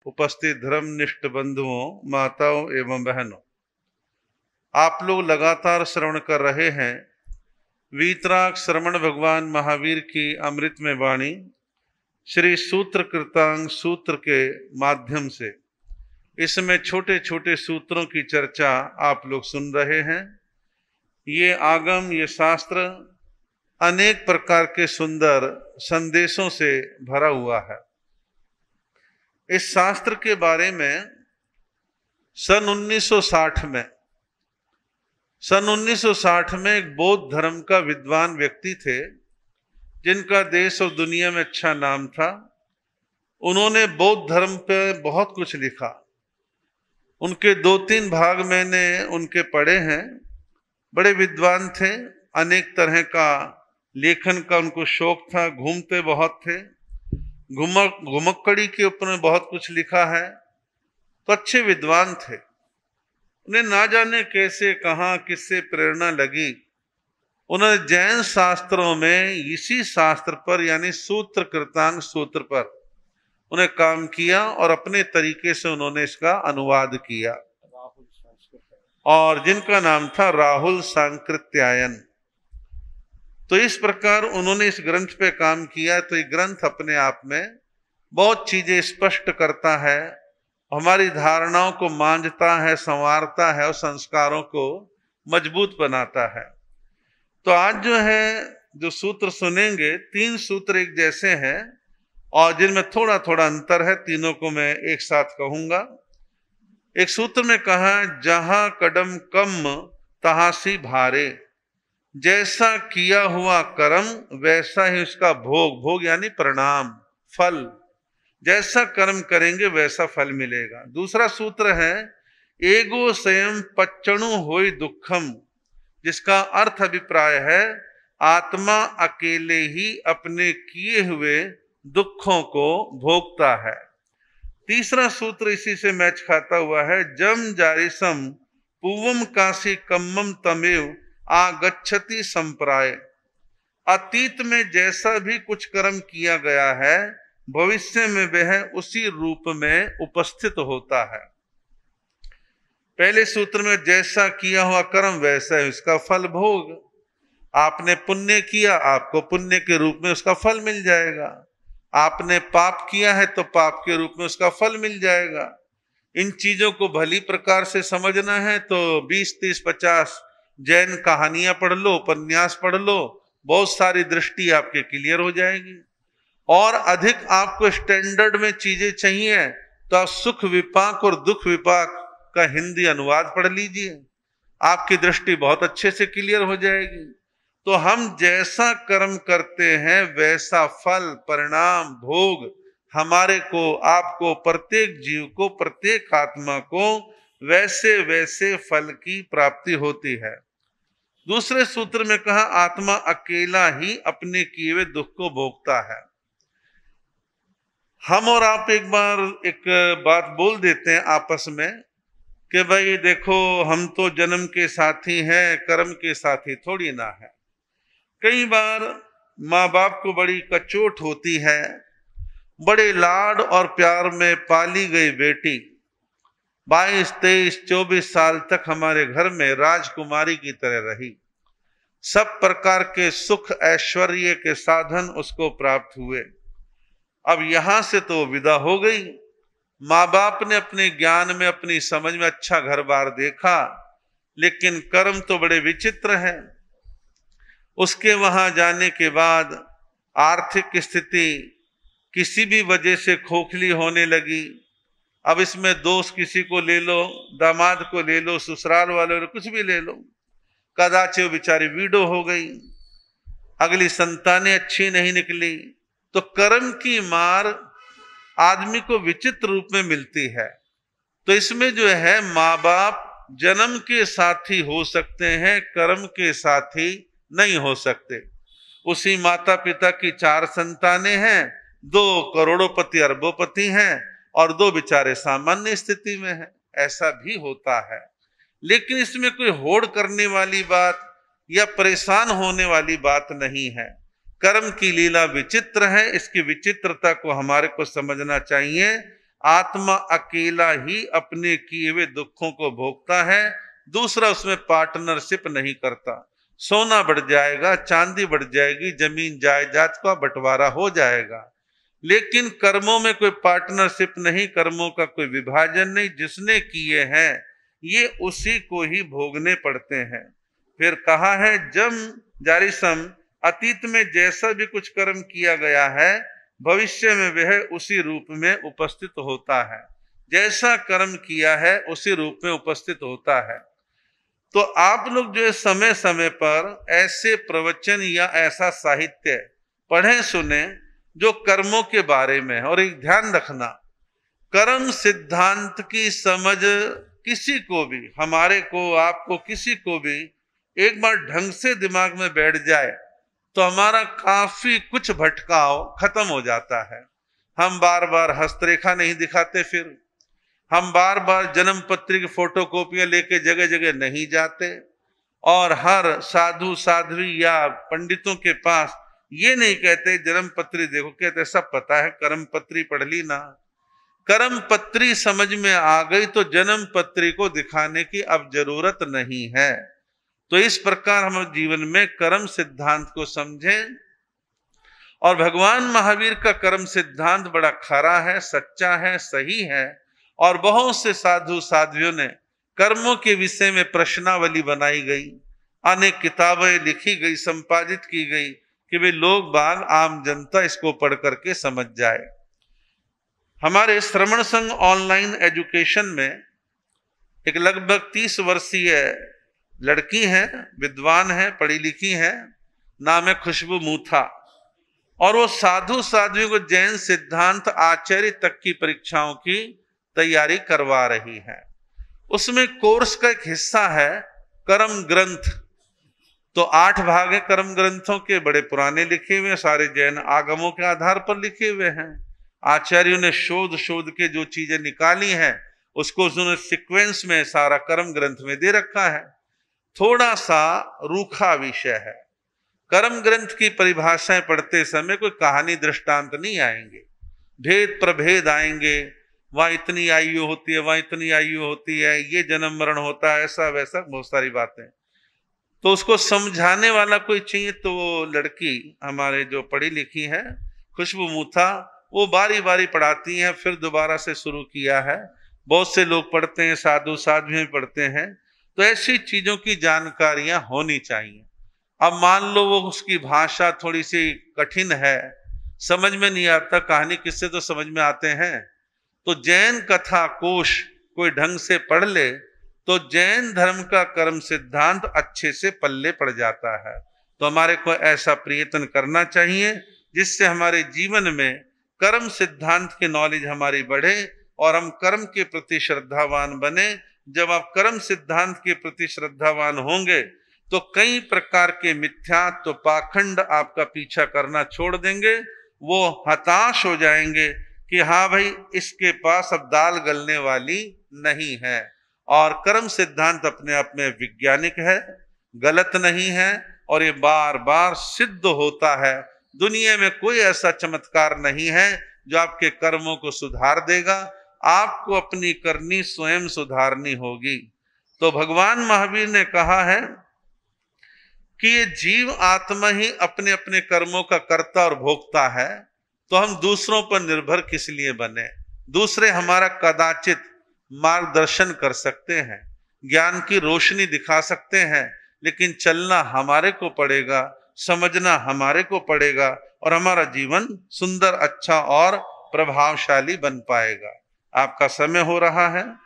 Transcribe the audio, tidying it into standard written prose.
उपस्थित धर्मनिष्ठ बंधुओं, माताओं एवं बहनों, आप लोग लगातार श्रवण कर रहे हैं वीतराग श्रवण भगवान महावीर की अमृतमय वाणी श्री सूत्र कृतांग सूत्र के माध्यम से। इसमें छोटे छोटे सूत्रों की चर्चा आप लोग सुन रहे हैं। ये आगम, ये शास्त्र अनेक प्रकार के सुंदर संदेशों से भरा हुआ है। इस शास्त्र के बारे में सन 1960 में एक बौद्ध धर्म का विद्वान व्यक्ति थे जिनका देश और दुनिया में अच्छा नाम था। उन्होंने बौद्ध धर्म पे बहुत कुछ लिखा। उनके 2-3 भाग मैंने उनके पढ़े हैं। बड़े विद्वान थे, अनेक तरह का लेखन का उनको शौक था, घूमते बहुत थे, घुमक्कड़ी के ऊपर में बहुत कुछ लिखा है। तो अच्छे विद्वान थे। उन्हें ना जाने कैसे, कहाँ, किससे प्रेरणा लगी, उन्होंने जैन शास्त्रों में इसी शास्त्र पर यानी सूत्र कृतांग सूत्र पर उन्हें काम किया और अपने तरीके से उन्होंने इसका अनुवाद किया, और जिनका नाम था राहुल सांकृत्यायन। तो इस प्रकार उन्होंने इस ग्रंथ पे काम किया। तो ये ग्रंथ अपने आप में बहुत चीजें स्पष्ट करता है, हमारी धारणाओं को मांझता है, संवारता है और संस्कारों को मजबूत बनाता है। तो आज जो सूत्र सुनेंगे, 3 सूत्र एक जैसे हैं और जिनमें थोड़ा थोड़ा अंतर है। तीनों को मैं एक साथ कहूंगा। एक सूत्र में कहा, जहां कदम कम तहासी भारे, जैसा किया हुआ कर्म वैसा ही उसका भोग, भोग यानी परिणाम, फल। जैसा कर्म करेंगे वैसा फल मिलेगा। दूसरा सूत्र है, एगो स्वयं पच्चणु होई दुखम, जिसका अर्थ अभिप्राय है आत्मा अकेले ही अपने किए हुए दुखों को भोगता है। तीसरा सूत्र इसी से मैच खाता हुआ है, जम जारिसम पूवम काशी कम्मम तमेव आगच्छति संप्राय। अतीत में जैसा भी कुछ कर्म किया गया है, भविष्य में वह उसी रूप में उपस्थित होता है। पहले सूत्र में जैसा किया हुआ कर्म वैसा है उसका फल भोग। आपने पुण्य किया, आपको पुण्य के रूप में उसका फल मिल जाएगा। आपने पाप किया है तो पाप के रूप में उसका फल मिल जाएगा। इन चीजों को भली प्रकार से समझना है तो 20, 30, 50 जैन कहानियां पढ़ लो, उपन्यास पढ़ लो, बहुत सारी दृष्टि आपके क्लियर हो जाएगी। और अधिक आपको स्टैंडर्ड में चीजें चाहिए तो आप सुख विपाक और दुख विपाक का हिंदी अनुवाद पढ़ लीजिए, आपकी दृष्टि बहुत अच्छे से क्लियर हो जाएगी। तो हम जैसा कर्म करते हैं वैसा फल, परिणाम, भोग हमारे को, आपको, प्रत्येक जीव को, प्रत्येक आत्मा को वैसे वैसे फल की प्राप्ति होती है। दूसरे सूत्र में कहा, आत्मा अकेला ही अपने किए हुए दुख को भोगता है। हम और आप एक बार एक बात बोल देते हैं आपस में कि भाई देखो, हम तो जन्म के साथी हैं, कर्म के साथी थोड़ी ना है। कई बार माँ बाप को बड़ी कचोट होती है, बड़े लाड और प्यार में पाली गई बेटी 22, 23, 24 साल तक हमारे घर में राजकुमारी की तरह रही। सब प्रकार के सुख ऐश्वर्य के साधन उसको प्राप्त हुए। अब यहां से तो विदा हो गई। माँ बाप ने अपने ज्ञान में, अपनी समझ में अच्छा घर बार देखा, लेकिन कर्म तो बड़े विचित्र हैं। उसके वहां जाने के बाद आर्थिक स्थिति किसी भी वजह से खोखली होने लगी। अब इसमें दोष किसी को ले लो, दामाद को ले लो, ससुराल वालों को, कुछ भी ले लो, कदाचित वो बेचारी विडो हो गई, अगली संतानें अच्छी नहीं निकली। तो कर्म की मार आदमी को विचित्र रूप में मिलती है। तो इसमें जो है, माँ बाप जन्म के साथी हो सकते हैं, कर्म के साथी नहीं हो सकते। उसी माता पिता की 4 संतानें हैं, 2 करोड़ोपति अरबोपति हैं और 2 बेचारे सामान्य स्थिति में हैं। ऐसा भी होता है। लेकिन इसमें कोई होड़ करने वाली बात या परेशान होने वाली बात नहीं है। कर्म की लीला विचित्र है, इसकी विचित्रता को हमारे को समझना चाहिए। आत्मा अकेला ही अपने किए हुए दुखों को भोगता है, दूसरा उसमें पार्टनरशिप नहीं करता। सोना बढ़ जाएगा, चांदी बढ़ जाएगी, जमीन जायदाद का बंटवारा हो जाएगा, लेकिन कर्मों में कोई पार्टनरशिप नहीं, कर्मों का कोई विभाजन नहीं। जिसने किए हैं ये उसी को ही भोगने पड़ते हैं। फिर कहा है जम जारी सम, अतीत में जैसा भी कुछ कर्म किया गया है भविष्य में वह उसी रूप में उपस्थित होता है। जैसा कर्म किया है उसी रूप में उपस्थित होता है। तो आप लोग जो समय समय पर ऐसे प्रवचन या ऐसा साहित्य पढ़ें सुने जो कर्मों के बारे में है। और एक ध्यान रखना, कर्म सिद्धांत की समझ किसी को भी, हमारे को, आपको, किसी को भी एक बार ढंग से दिमाग में बैठ जाए तो हमारा काफी कुछ भटकाव खत्म हो जाता है। हम बार बार हस्तरेखा नहीं दिखाते, फिर हम बार बार जन्म पत्री की फोटोकॉपियां लेके जगह जगह नहीं जाते, और हर साधु साध्वी या पंडितों के पास ये नहीं कहते जन्म पत्री देखो, कहते सब पता है, कर्म पत्री पढ़ ली ना। कर्म पत्री समझ में आ गई तो जन्म पत्री को दिखाने की अब जरूरत नहीं है। तो इस प्रकार हम जीवन में कर्म सिद्धांत को समझें। और भगवान महावीर का कर्म सिद्धांत बड़ा खरा है, सच्चा है, सही है। और बहुत से साधु साध्वियों ने कर्मों के विषय में प्रश्नावली बनाई गई, अनेक किताबें लिखी गई, संपादित की गई कि वे लोग बाग, आम जनता इसको पढ़ करके समझ जाए। हमारे श्रवण संघ ऑनलाइन एजुकेशन में एक लगभग 30 वर्षीय लड़की है, विद्वान है, पढ़ी लिखी है, नाम है खुशबू मूथा। और वो साधु साध्वियों को जैन सिद्धांत आचार्य तक की परीक्षाओं की तैयारी करवा रही है। उसमें कोर्स का एक हिस्सा है कर्म ग्रंथ। तो 8 भाग है कर्म ग्रंथों के, बड़े पुराने लिखे हुए, सारे जैन आगमों के आधार पर लिखे हुए हैं। आचार्यों ने शोध के जो चीजें निकाली हैं उसको उन्होंने सीक्वेंस में सारा कर्म ग्रंथ में दे रखा है। थोड़ा सा रूखा विषय है। कर्म ग्रंथ की परिभाषाएं पढ़ते समय कोई कहानी दृष्टांत नहीं आएंगे, भेद प्रभेद आएंगे, वहां इतनी आयु होती है, वहां इतनी आयु होती है, ये जन्म मरण होता है, ऐसा वैसा, बहुत सारी बातें। तो उसको समझाने वाला कोई चाहिए। तो वो लड़की हमारे जो पढ़ी लिखी है खुशबू मूथा, वो बारी बारी पढ़ाती हैं, फिर दोबारा से शुरू किया है। बहुत से लोग पढ़ते हैं, साधु साध्वी पढ़ते हैं। तो ऐसी चीजों की जानकारियां होनी चाहिए। अब मान लो वो उसकी भाषा थोड़ी सी कठिन है, समझ में नहीं आता, कहानी किससे तो समझ में आते हैं। तो जैन कथा कोश कोई ढंग से पढ़ ले तो जैन धर्म का कर्म सिद्धांत अच्छे से पल्ले पड़ जाता है। तो हमारे को ऐसा प्रयत्न करना चाहिए जिससे हमारे जीवन में कर्म सिद्धांत की नॉलेज हमारी बढ़े और हम कर्म के प्रति श्रद्धावान बने। जब आप कर्म सिद्धांत के प्रति श्रद्धावान होंगे तो कई प्रकार के मिथ्यात्व पाखंड आपका पीछा करना छोड़ देंगे। वो हताश हो जाएंगे कि हाँ भाई, इसके पास अब दाल गलने वाली नहीं है। और कर्म सिद्धांत अपने आप में वैज्ञानिक है, गलत नहीं है, और ये बार बार सिद्ध होता है। दुनिया में कोई ऐसा चमत्कार नहीं है जो आपके कर्मों को सुधार देगा। आपको अपनी करनी स्वयं सुधारनी होगी। तो भगवान महावीर ने कहा है कि ये जीव आत्मा ही अपने अपने कर्मों का कर्ता और भोगता है, तो हम दूसरों पर निर्भर किस लिए बने। दूसरे हमारा कदाचित मार्गदर्शन कर सकते हैं, ज्ञान की रोशनी दिखा सकते हैं, लेकिन चलना हमारे को पड़ेगा, समझना हमारे को पड़ेगा, और हमारा जीवन सुंदर, अच्छा और प्रभावशाली बन पाएगा। आपका समय हो रहा है।